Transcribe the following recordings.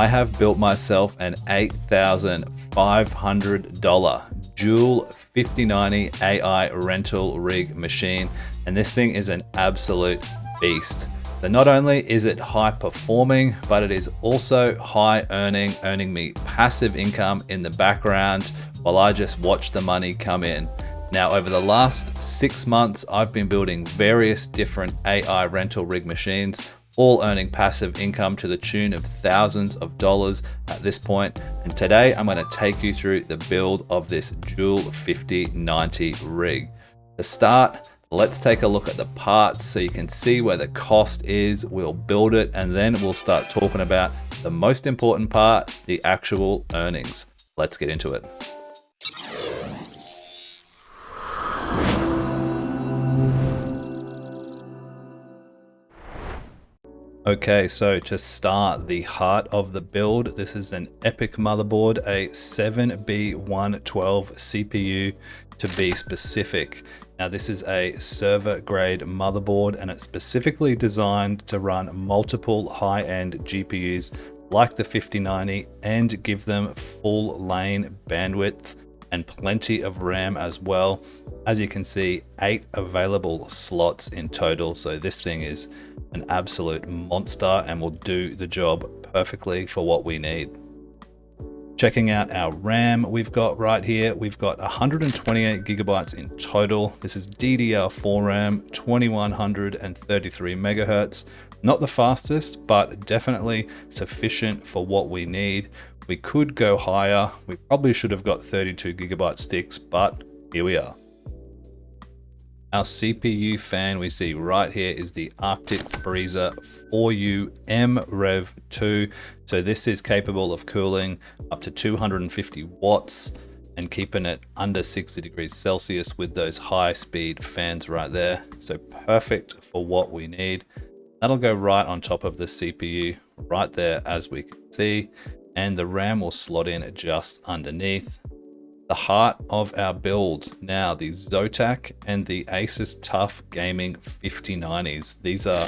I have built myself an $8,500 Dual 5090 AI rental rig machine, and this thing is an absolute beast. So not only is it high performing, but it is also high earning me passive income in the background while I just watch the money come in. Now, over the last 6 months, I've been building various different AI rental rig machines, all earning passive income to the tune of thousands of dollars at this point. And today I'm going to take you through the build of this Dual 5090 rig. To start, let's take a look at the parts so you can see where the cost is. We'll build it and then we'll start talking about the most important part, the actual earnings. Let's get into it. Okay, so to start, the heart of the build, this is an EPYC motherboard, a 7B112 CPU to be specific. Now this is a server grade motherboard and it's specifically designed to run multiple high-end GPUs like the 5090 and give them full lane bandwidth and plenty of RAM as well. As you can see, 8 available slots in total. So this thing is an absolute monster and will do the job perfectly for what we need. Checking out our RAM we've got right here, we've got 128 gigabytes in total. This is DDR4 RAM, 2133 megahertz. Not the fastest, but definitely sufficient for what we need. We could go higher. We probably should have got 32 gigabyte sticks, but here we are. Our CPU fan we see right here is the Arctic Freezer 4U MREV2. So this is capable of cooling up to 250 watts and keeping it under 60 degrees Celsius with those high speed fans right there. So perfect for what we need. That'll go right on top of the CPU right there, as we can see, and the RAM will slot in just underneath. The heart of our build now, the Zotac and the Asus TUF Gaming 5090s. These are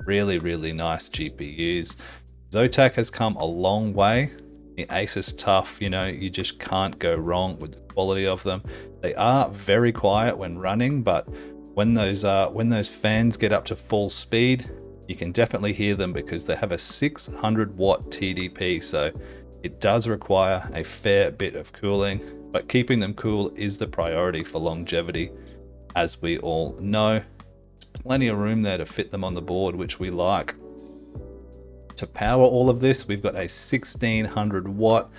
really nice GPUs. Zotac has come a long way. The Asus TUF, you know, you just can't go wrong with the quality of them. They are very quiet when running, but when those fans get up to full speed, you can definitely hear them because they have a 600 watt TDP. So it does require a fair bit of cooling, but keeping them cool is the priority for longevity, as we all know. There's plenty of room there to fit them on the board, which we like. To power all of this, we've got a 1600 watt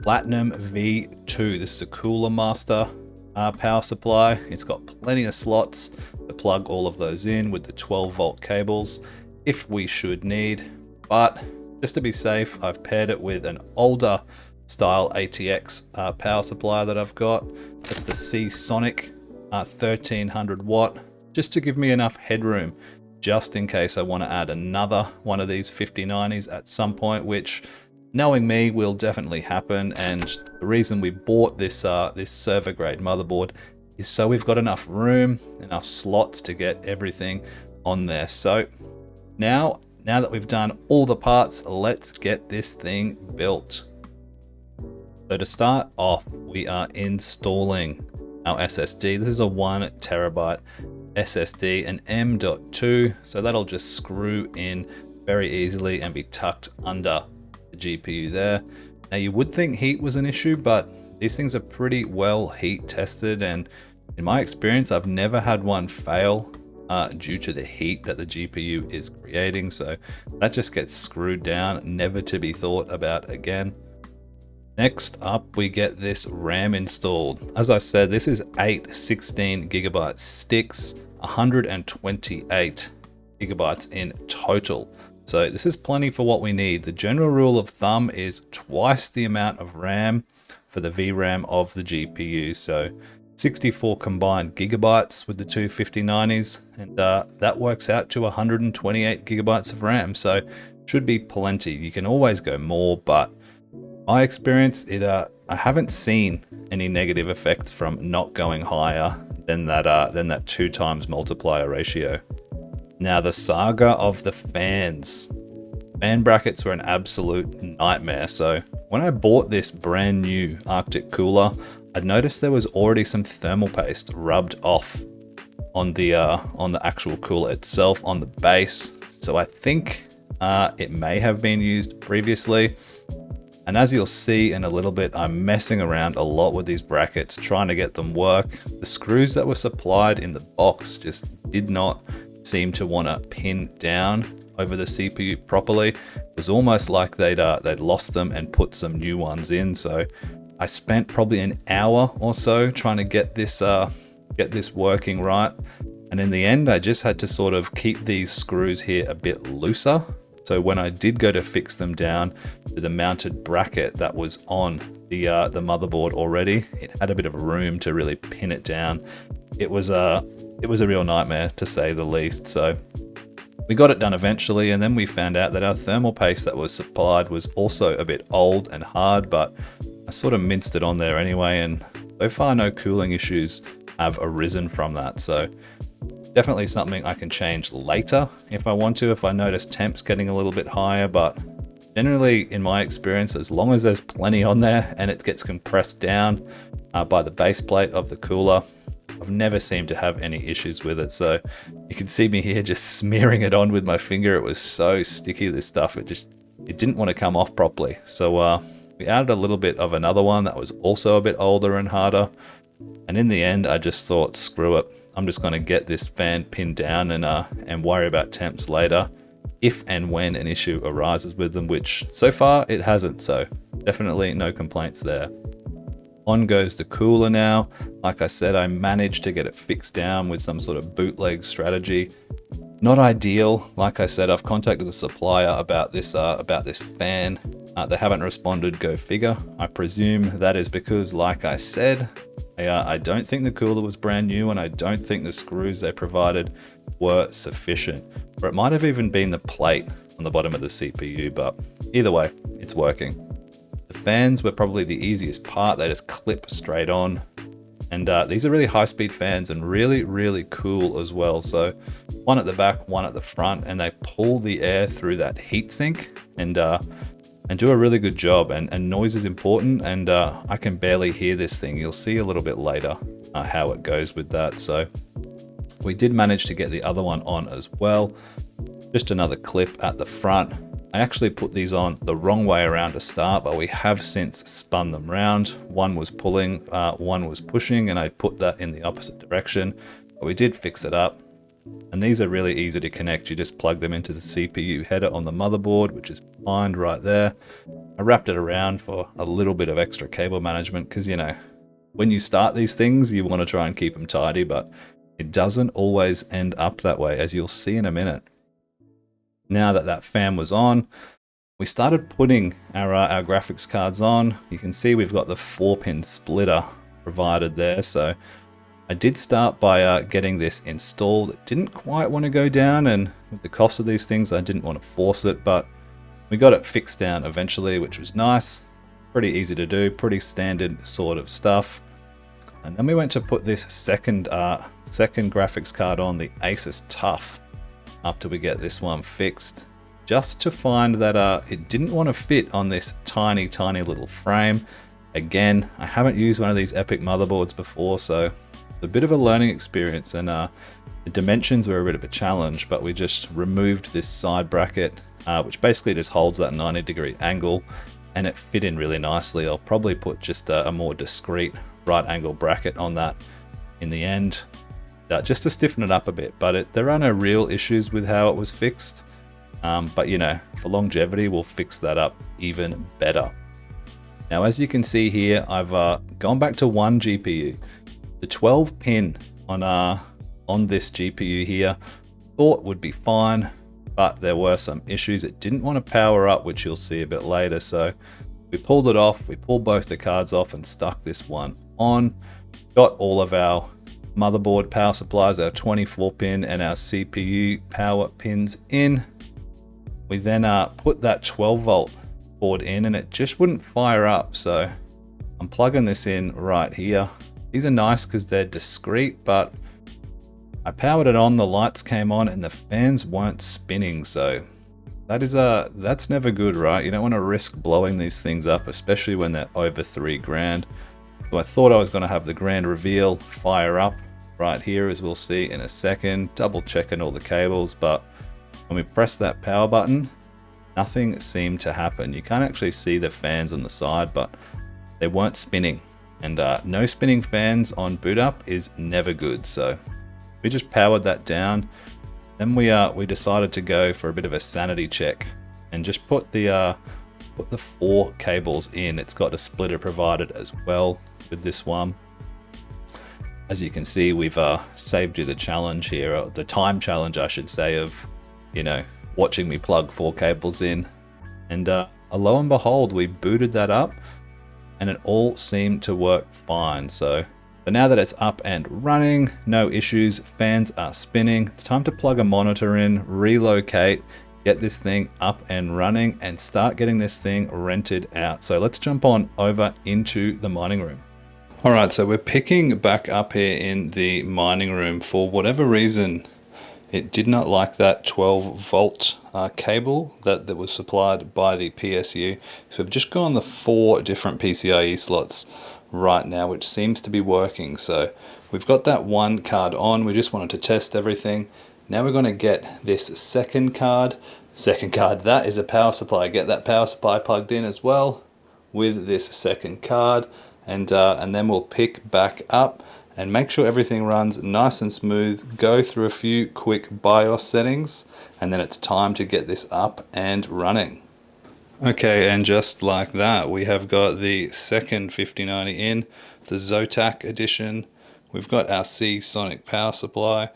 Platinum V2. This is a Cooler Master power supply. It's got plenty of slots to plug all of those in with the 12 volt cables if we should need, but just to be safe, I've paired it with an older style ATX power supply that I've got. That's the Seasonic 1300 watt, just to give me enough headroom just in case I want to add another one of these 5090s at some point, which, knowing me, will definitely happen. And the reason we bought this this server grade motherboard is so we've got enough room, enough slots to get everything on there. So now that we've done all the parts, let's get this thing built. So to start off, we are installing our SSD. This is a 1 terabyte SSD, an M.2, so that'll just screw in very easily and be tucked under the GPU there. Now you would think heat was an issue, but these things are pretty well heat tested, and in my experience, I've never had one fail due to the heat that the GPU is creating. So that just gets screwed down, never to be thought about again. Next up, we get this RAM installed. As I said, this is 8 16 gigabyte sticks, 128 gigabytes in total. So this is plenty for what we need. The general rule of thumb is twice the amount of RAM for the VRAM of the GPU. So 64 combined gigabytes with the two 5090s, and that works out to 128 gigabytes of RAM. So should be plenty. You can always go more, but my experience, I haven't seen any negative effects from not going higher than that 2 times multiplier ratio. Now the saga of the fans. Fan brackets were an absolute nightmare. So when I bought this brand new Arctic cooler, I noticed there was already some thermal paste rubbed off on the actual cooler itself, on the base. So I think it may have been used previously. And as you'll see in a little bit, I'm messing around a lot with these brackets, trying to get them work. The screws that were supplied in the box just did not seem to want to pin down over the CPU properly. It was almost like they'd lost them and put some new ones in. So I spent probably an hour or so trying to get this working right. And in the end, I just had to sort of keep these screws here a bit looser. So when I did go to fix them down to the mounted bracket that was on the motherboard already, it had a bit of room to really pin it down. It was a real nightmare, to say the least. So we got it done eventually, and then we found out that our thermal paste that was supplied was also a bit old and hard, but I sort of minced it on there anyway, and so far no cooling issues have arisen from that. So definitely something I can change later if I want to, if I notice temps getting a little bit higher. But generally, in my experience, as long as there's plenty on there and it gets compressed down by the base plate of the cooler, I've never seemed to have any issues with it. So you can see me here just smearing it on with my finger. It was so sticky, this stuff. It didn't want to come off properly. So we added a little bit of another one that was also a bit older and harder. And in the end, I just thought, screw it. I'm just going to get this fan pinned down and worry about temps later if and when an issue arises with them, which so far it hasn't. So definitely no complaints there. On goes the cooler now. Like I said, I managed to get it fixed down with some sort of bootleg strategy. Not ideal. Like I said, I've contacted the supplier about this fan. They haven't responded, go figure. I presume that is because, like I said, I don't think the cooler was brand new, and I don't think the screws they provided were sufficient. Or it might have even been the plate on the bottom of the CPU, but either way, it's working. The fans were probably the easiest part. They just clip straight on. And these are really high-speed fans and really, really cool as well. So one at the back, one at the front, and they pull the air through that heatsink and do a really good job. And noise is important, and I can barely hear this thing. You'll see a little bit later how it goes with that. So we did manage to get the other one on as well. Just another clip at the front. I actually put these on the wrong way around to start, but we have since spun them round. One was pulling, one was pushing, and I put that in the opposite direction. But we did fix it up. And these are really easy to connect. You just plug them into the CPU header on the motherboard, which is behind right there. I wrapped it around for a little bit of extra cable management because, you know, when you start these things, you want to try and keep them tidy, but it doesn't always end up that way, as you'll see in a minute. Now that that fan was on, we started putting our graphics cards on. You can see we've got the 4-pin splitter provided there. So I did start by getting this installed. It didn't quite want to go down, and with the cost of these things, I didn't want to force it, but we got it fixed down eventually, which was nice. Pretty easy to do, pretty standard sort of stuff. And then we went to put this second graphics card on, the Asus TUF, after we get this one fixed, just to find that it didn't want to fit on this tiny little frame. Again, I haven't used one of these EPYC motherboards before, so a bit of a learning experience, and the dimensions were a bit of a challenge, but we just removed this side bracket, which basically just holds that 90-degree angle, and it fit in really nicely. I'll probably put just a more discreet right angle bracket on that in the end, just to stiffen it up a bit, but there are no real issues with how it was fixed. But you know, for longevity, we'll fix that up even better. Now, as you can see here, I've gone back to one GPU. The 12-pin on this GPU here, thought would be fine, but there were some issues. It didn't want to power up, which you'll see a bit later. So we pulled it off. We pulled both the cards off and stuck this one on. Got all of our motherboard power supplies, our 24-pin and our CPU power pins in. We then put that 12-volt board in, and it just wouldn't fire up. So I'm plugging this in right here. These are nice because they're discreet, but I powered it on, the lights came on, and the fans weren't spinning. So That's never good, right? You don't want to risk blowing these things up, especially when they're over 3 grand. So I thought I was going to have the grand reveal fire up right here, as we'll see in a second, double checking all the cables, but when we press that power button, nothing seemed to happen. You can't actually see the fans on the side, but they weren't spinning. And no spinning fans on boot up is never good. So we just powered that down. Then we decided to go for a bit of a sanity check and just put the 4 cables in. It's got a splitter provided as well with this one. As you can see, we've saved you the challenge here, or the time challenge, I should say, of, you know, watching me plug 4 cables in. And lo and behold, we booted that up and it all seemed to work fine. So now that it's up and running, no issues, fans are spinning, it's time to plug a monitor in, relocate, get this thing up and running, and start getting this thing rented out. So let's jump on over into the mining room. All right, so we're picking back up here in the mining room. For whatever reason, it did not like that 12 volt cable that was supplied by the PSU. So we've just gone the 4 different PCIe slots right now, which seems to be working. So we've got that one card on. We just wanted to test everything. Now we're going to get this second card. That is a power supply. Get that power supply plugged in as well with this second card, and then we'll pick back up and make sure everything runs nice and smooth, go through a few quick BIOS settings, and then it's time to get this up and running. Okay, and just like that, we have got the second 5090 in, the Zotac edition. We've got our C-Sonic power supply.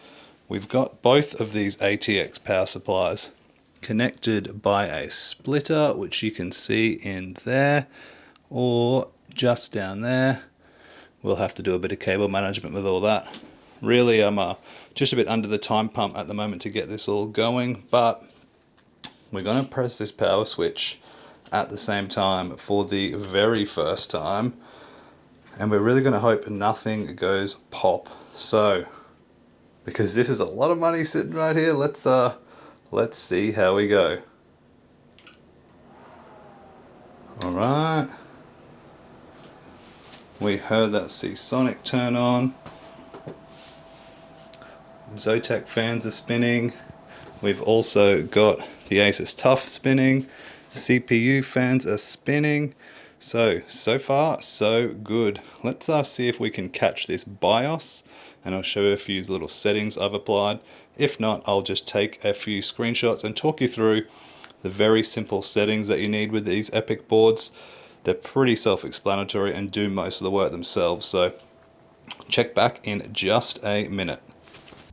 We've got both of these ATX power supplies connected by a splitter, which you can see in there, or just down there. We'll have to do a bit of cable management with all that. Really, I'm just a bit under the time pump at the moment to get this all going, but we're going to press this power switch at the same time for the very first time, and we're really going to hope nothing goes pop. So, because this is a lot of money sitting right here, let's see how we go. All right. We heard that C-Sonic turn on. Zotac fans are spinning. We've also got the Asus TUF spinning. CPU fans are spinning. So far, so good. Let's see if we can catch this BIOS, and I'll show you a few little settings I've applied. If not, I'll just take a few screenshots and talk you through the very simple settings that you need with these EPYC boards. They're pretty self-explanatory and do most of the work themselves, so check back in just a minute.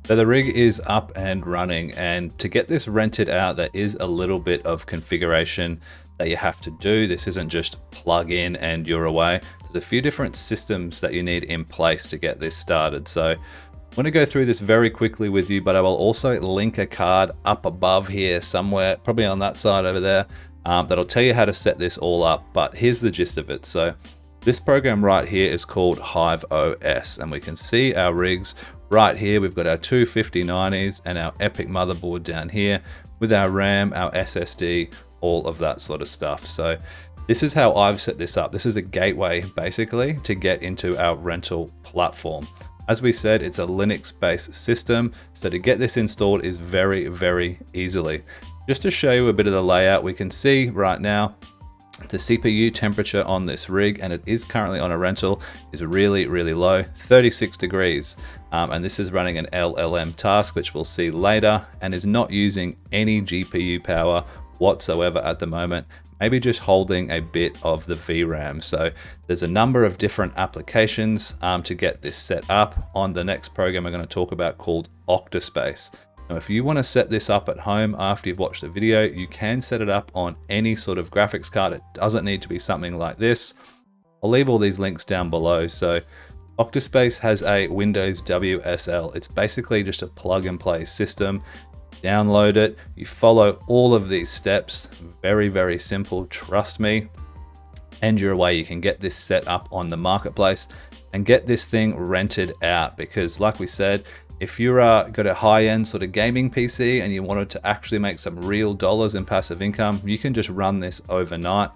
So the rig is up and running, and to get this rented out, there is a little bit of configuration that you have to do. This isn't just plug in and you're away. There's a few different systems that you need in place to get this started. So I'm going to go through this very quickly with you, but I will also link a card up above here somewhere, probably on that side over there, that'll tell you how to set this all up. But here's the gist of it. So this program right here is called Hive OS, and we can see our rigs right here. We've got our two 5090s and our EPYC motherboard down here with our RAM, our SSD, all of that sort of stuff. So this is how I've set this up. This is a gateway basically to get into our rental platform. As we said, it's a Linux-based system, so to get this installed is very, very easily. Just to show you a bit of the layout, we can see right now the CPU temperature on this rig, and it is currently on a rental, is really, really low, 36 degrees. And this is running an LLM task, which we'll see later, and is not using any GPU power whatsoever at the moment, maybe just holding a bit of the VRAM. So there's a number of different applications to get this set up on the next program we're going to talk about called Octaspace. Now, if you want to set this up at home after you've watched the video, you can set it up on any sort of graphics card. It doesn't need to be something like this. I'll leave all these links down below. So Octaspace has a Windows WSL. It's basically just a plug and play system. Download it, you follow all of these steps, very, very simple, trust me, and you're away. You can get this set up on the marketplace and get this thing rented out, because like we said, If you're got a high-end sort of gaming PC and you wanted to actually make some real dollars in passive income, you can just run this overnight.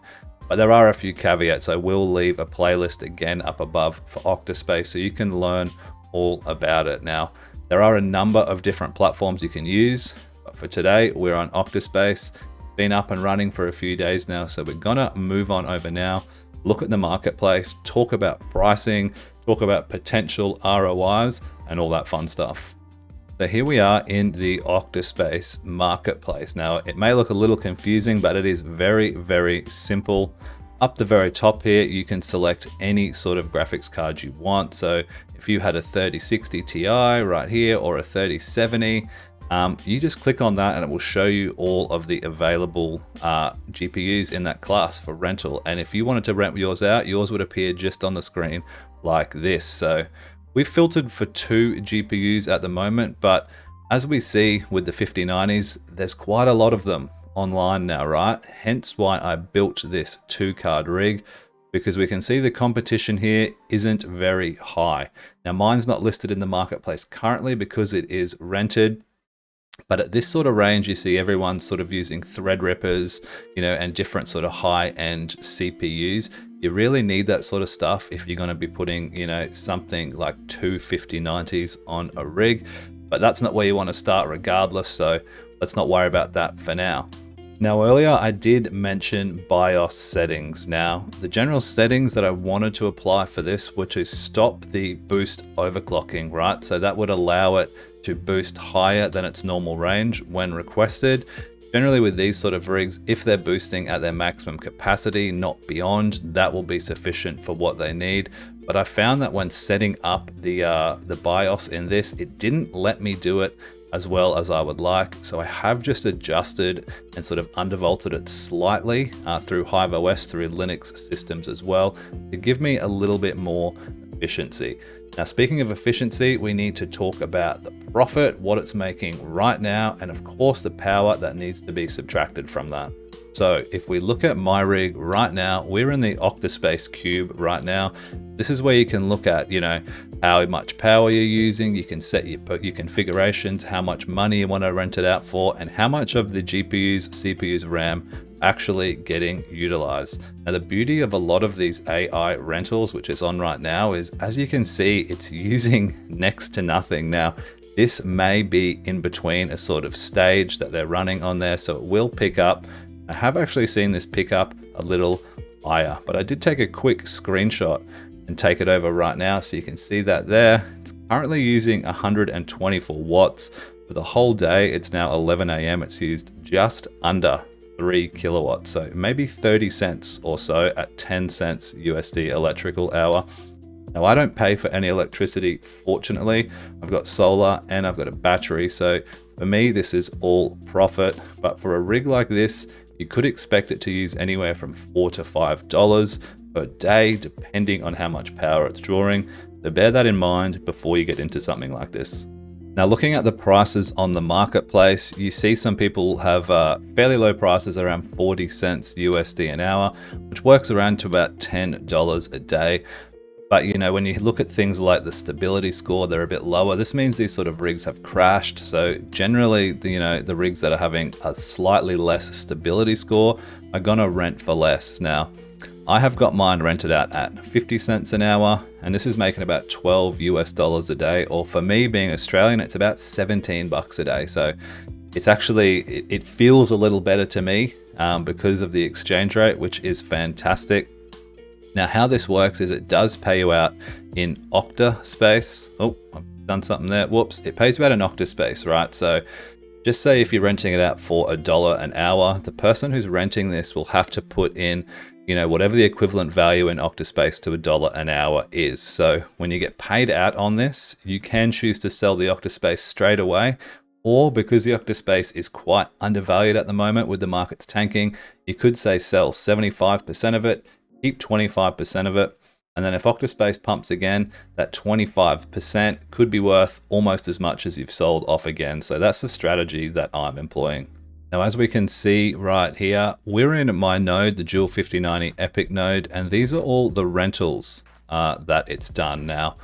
But there are a few caveats. I will leave a playlist again up above for Octaspace so you can learn all about it. Now, there are a number of different platforms you can use, but for today, we're on Octaspace. Been up and running for a few days now, so we're gonna move on over now, look at the marketplace, talk about pricing, talk about potential ROIs, and all that fun stuff. So here we are in the Octaspace marketplace. Now, it may look a little confusing, but it is very, very simple. Up the very top here, you can select any sort of graphics card you want. So if you had a 3060 Ti right here or a 3070, you just click on that and it will show you all of the available GPUs in that class for rental. And if you wanted to rent yours out, yours would appear just on the screen like this. So we've filtered for 2 GPUs at the moment, but as we see with the 5090s, there's quite a lot of them online now, right? Hence why I built this 2-card rig, because we can see the competition here isn't very high. Now, mine's not listed in the marketplace currently because it is rented. But at this sort of range, you see everyone's sort of using Threadrippers, you know, and different sort of high-end CPUs. You really need that sort of stuff if you're going to be putting, you know, something like 2 5090s on a rig. But that's not where you want to start regardless, so let's not worry about that for now. Now, earlier I did mention BIOS settings. Now, the general settings that I wanted to apply for this were to stop the boost overclocking, right? So that would allow it to boost higher than its normal range when requested. Generally with these sort of rigs, if they're boosting at their maximum capacity, not beyond, that will be sufficient for what they need. But I found that when setting up the BIOS in this, it didn't let me do it as well as I would like. So I have just adjusted and sort of undervolted it slightly through HiveOS, through Linux systems as well, to give me a little bit more efficiency. Now, speaking of efficiency, we need to talk about the profit, what it's making right now, and of course the power that needs to be subtracted from that. So if we look at my rig right now, we're in the Octaspace cube right now. This is where you can look at, you know, how much power you're using. You can set your configurations, how much money you want to rent it out for, and how much of the GPUs, CPUs, RAM actually getting utilized. Now, the beauty of a lot of these AI rentals, which is on right now, is as you can see, it's using next to nothing. Now, this may be in between a sort of stage that they're running on there, so it will pick up. I have actually seen this pick up a little higher, but I did take a quick screenshot and take it over right now so you can see that there. It's currently using 124 watts for the whole day. It's now 11 a.m. It's used just under 3 kilowatts, so maybe 30 cents or so at 10 cents USD electrical hour. Now, I don't pay for any electricity, fortunately. I've got solar and I've got a battery, so for me, this is all profit. But for a rig like this, you could expect it to use anywhere from $4 to $5 per day, depending on how much power it's drawing. So bear that in mind before you get into something like this. Now, looking at the prices on the marketplace, you see some people have fairly low prices around 40 cents USD an hour, which works around to about $10 a day. But, you know, when you look at things like the stability score, they're a bit lower. This means these sort of rigs have crashed. So generally, the rigs that are having a slightly less stability score are gonna rent for less. Now, I have got mine rented out at 50 cents an hour, and this is making about 12 US dollars a day. Or for me, being Australian, it's about 17 bucks a day. So it's actually, it feels a little better to me because of the exchange rate, which is fantastic. Now, how this works is it does pay you out in Octaspace. Oh, I've done something there. Whoops. It pays you out in Octaspace, right? So just say if you're renting it out for $1 an hour, the person who's renting this will have to put in, you know, whatever the equivalent value in Octaspace to $1 an hour is. So when you get paid out on this, you can choose to sell the Octaspace straight away, or because the Octaspace is quite undervalued at the moment with the markets tanking, you could say sell 75% of it, keep 25% of it, and then if Octaspace pumps again, that 25% could be worth almost as much as you've sold off again. So that's the strategy that I'm employing. Now, as we can see right here, we're in my node, the Dual 5090 EPYC node, and these are all the rentals that it's done. Now,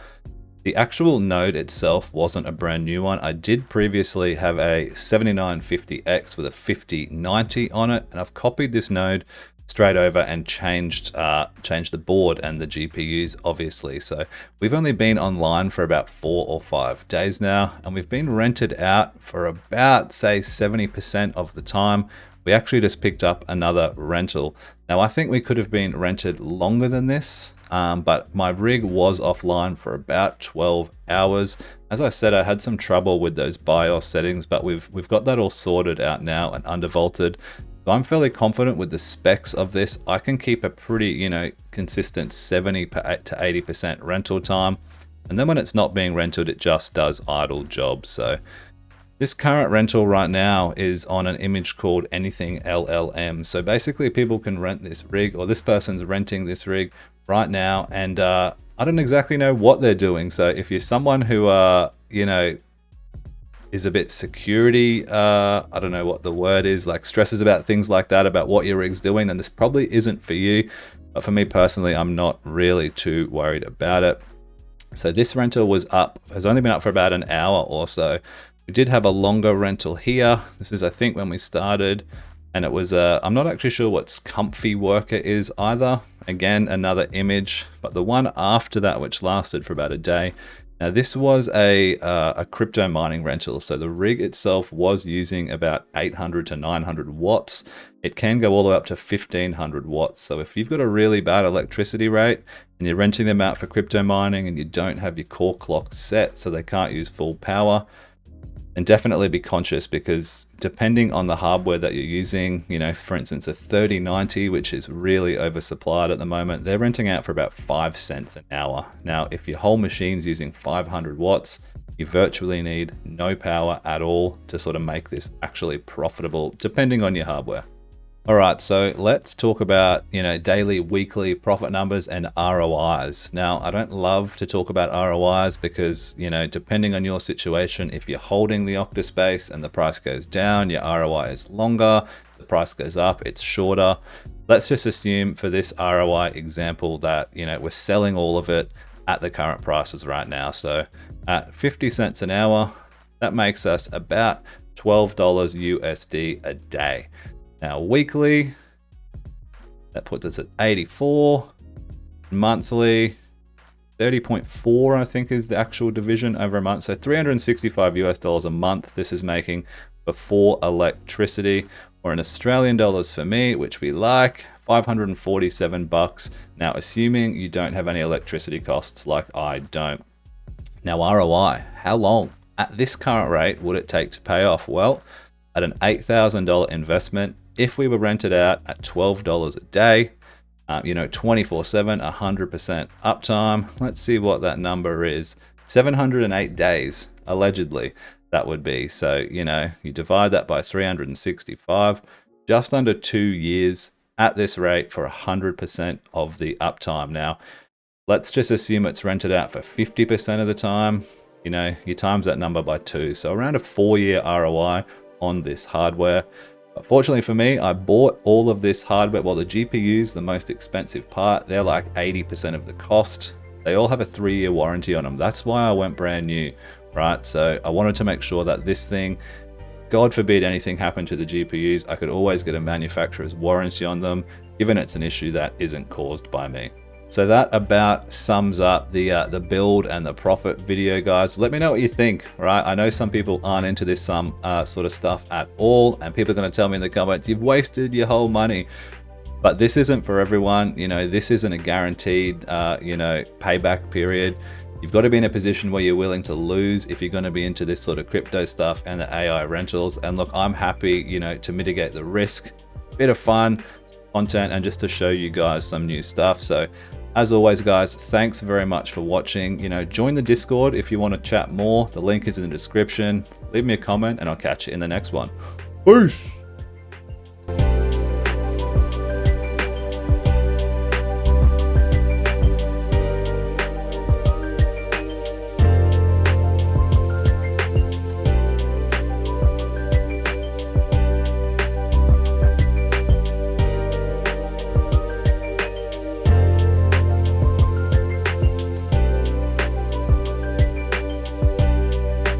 The actual node itself wasn't a brand new one. I did previously have a 7950X with a 5090 on it, and I've copied this node straight over and changed the board and the GPUs, obviously. So we've only been online for about 4 or 5 days now, and we've been rented out for about, say, 70% of the time. We actually just picked up another rental. Now, I think we could have been rented longer than this, but my rig was offline for about 12 hours. As I said, I had some trouble with those BIOS settings, but we've got that all sorted out now and undervolted. So I'm fairly confident with the specs of this. I can keep a pretty, consistent 70 to 80% rental time. And then when it's not being rented, it just does idle jobs. So this current rental right now is on an image called Anything LLM. So basically people can rent this rig, or this person's renting this rig right now. And I don't exactly know what they're doing. So if you're someone who, is a bit security, I don't know what the word is, like stresses about things like that, about what your rig's doing, then this probably isn't for you. But for me personally, I'm not really too worried about it. So this rental has only been up for about an hour or so. We did have a longer rental here. This is, I think, when we started, and it was, I'm not actually sure what Comfy Worker is either. Again, another image, but the one after that, which lasted for about a day. Now this was a crypto mining rental. So the rig itself was using about 800 to 900 watts. It can go all the way up to 1500 watts. So if you've got a really bad electricity rate and you're renting them out for crypto mining and you don't have your core clock set so they can't use full power, and definitely be conscious, because depending on the hardware that you're using, for instance, a 3090, which is really oversupplied at the moment, they're renting out for about 5 cents an hour. Now, if your whole machine's using 500 watts, you virtually need no power at all to sort of make this actually profitable, depending on your hardware. All right, so let's talk about, daily, weekly profit numbers and ROIs. Now, I don't love to talk about ROIs because, depending on your situation, if you're holding the Octaspace and the price goes down, your ROI is longer. The price goes up, it's shorter. Let's just assume for this ROI example that, we're selling all of it at the current prices right now. So at 50 cents an hour, that makes us about $12 USD a day. Now weekly, that puts us at 84. Monthly, 30.4 I think is the actual division over a month. So $365 a month this is making before electricity, or in Australian dollars for me, which we like, 547 bucks. Now assuming you don't have any electricity costs like I don't. Now ROI, how long at this current rate would it take to pay off? Well, at an $8,000 investment, if we were rented out at $12 a day, 24/7, 100% uptime, let's see what that number is. 708 days, allegedly, that would be. So, you divide that by 365, just under 2 years at this rate for 100% of the uptime. Now, let's just assume it's rented out for 50% of the time. You times that number by 2. So around a 4-year ROI on this hardware. But fortunately for me, I bought all of this hardware. Well, the GPUs, the most expensive part, they're like 80% of the cost. They all have a 3-year warranty on them. That's why I went brand new, right? So I wanted to make sure that this thing, God forbid anything happened to the GPUs, I could always get a manufacturer's warranty on them, given it's an issue that isn't caused by me. So that about sums up the build and the profit video, guys. Let me know what you think, right? I know some people aren't into this sort of stuff at all, and people are going to tell me in the comments, you've wasted your whole money. But this isn't for everyone. This isn't a guaranteed, payback period. You've got to be in a position where you're willing to lose if you're going to be into this sort of crypto stuff and the AI rentals. And look, I'm happy, to mitigate the risk, bit of fun, content, and just to show you guys some new stuff. So as always, guys, thanks very much for watching. Join the Discord if you want to chat more. The link is in the description. Leave me a comment and I'll catch you in the next one. Peace.